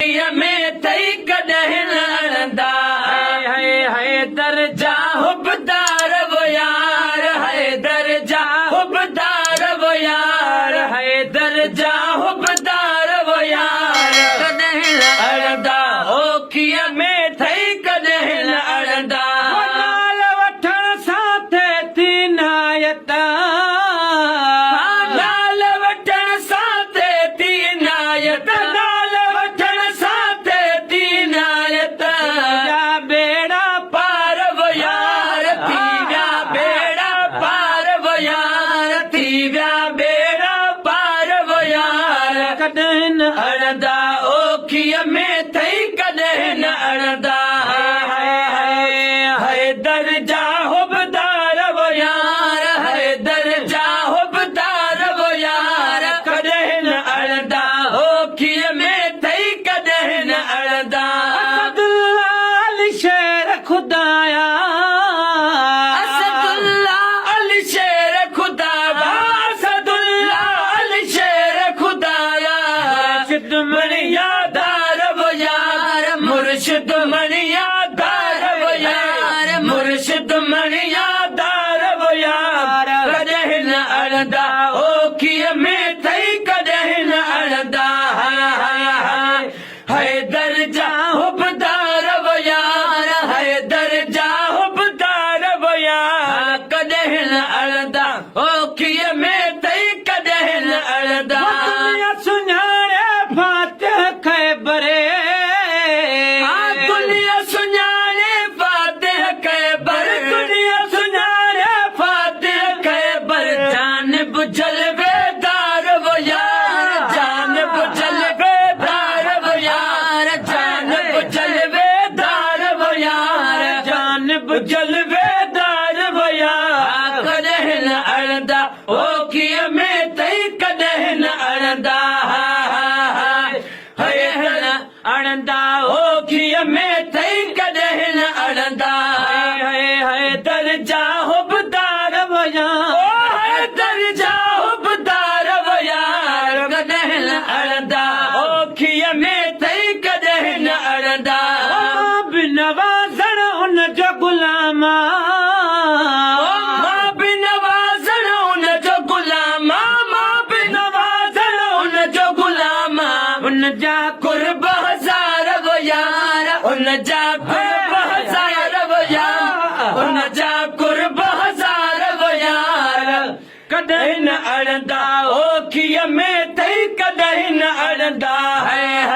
में थई कॾहिं न अड़ंदा है दर्जा हुबदार वो यार है दर्जा हुबदार वो यार है दर्जा हुबदार वो यार कॾहिं न अड़ंदा ओखीअ में थई कॾहिं न अड़ंदा नाल वठण सां थिए थी नायत नाल वठण सां थिए थी नायत नाल वठण सां थिए थी नायत या बेड़ा पार वो यार थी विया बेड़ा पार वो यार थी विया बेड़ा पार वो यार कॾहिं न अड़ंदा ओखीअ में थई कॾहिं न अड़ंदा है दर्जा हुबदार वो यार है दर्जा हुबदार वो यार कॾहिं न अड़ंदा ओखीअ में थई कॾहिं न अड़ंदा असदुल्ला अली शेर खुदाया असदुल्ला अली शेर खुदाया असदुल्ला अली शेर खुदाया मुर्शिद मणियादार वो यार मुर्शिद मणियादार वो यार मुर्शिद मणियादार वो यार कॾहिं न अड़ंदा ओखीअ में थई कॾहिं न अड़ंदा है दर्जा हुबदार वो यार है दर्जा हुबदार वो यार कॾहिं न अड़ंदा ओखीअ में थई कॾहिं न अड़ंदा सुञाणे फातिह ख़ैबरे दुनिया सुञाणे फातिह ख़ैबर दुनिया सुञाणे फातिह ख़ैबर जान बुझल बेदार वो यार जान बुझल बेदार वो यार जान बुझल बेदार वो यार जान बुझल बेदार वो यार कॾहिं न अड़ंदा ओखीअ में थई कॾहिं न अड़ंदा अड़ंदा ओखीअ में थई कॾहिं न अड़ंदा है दर्जा हुबदार वो यार है दर्जा हुबदार वो यार कॾहिं न अड़ंदा ओखीअ में थई कॾहिं न अड़ंदा बि नवाज़ण उन जो गुलामा मां बि नवाज़ण उन जो गुलामा मां बि नवाज़ण उन जो गुलामा उन जा कुर्ब हज़ार वो यार उन जा कुर्ब हज़ार वो यार उन जा कुर्ब हज़ार वो यार कॾहिं न अड़ंदा ओखीअ में थई कॾहिं न अड़ंदा है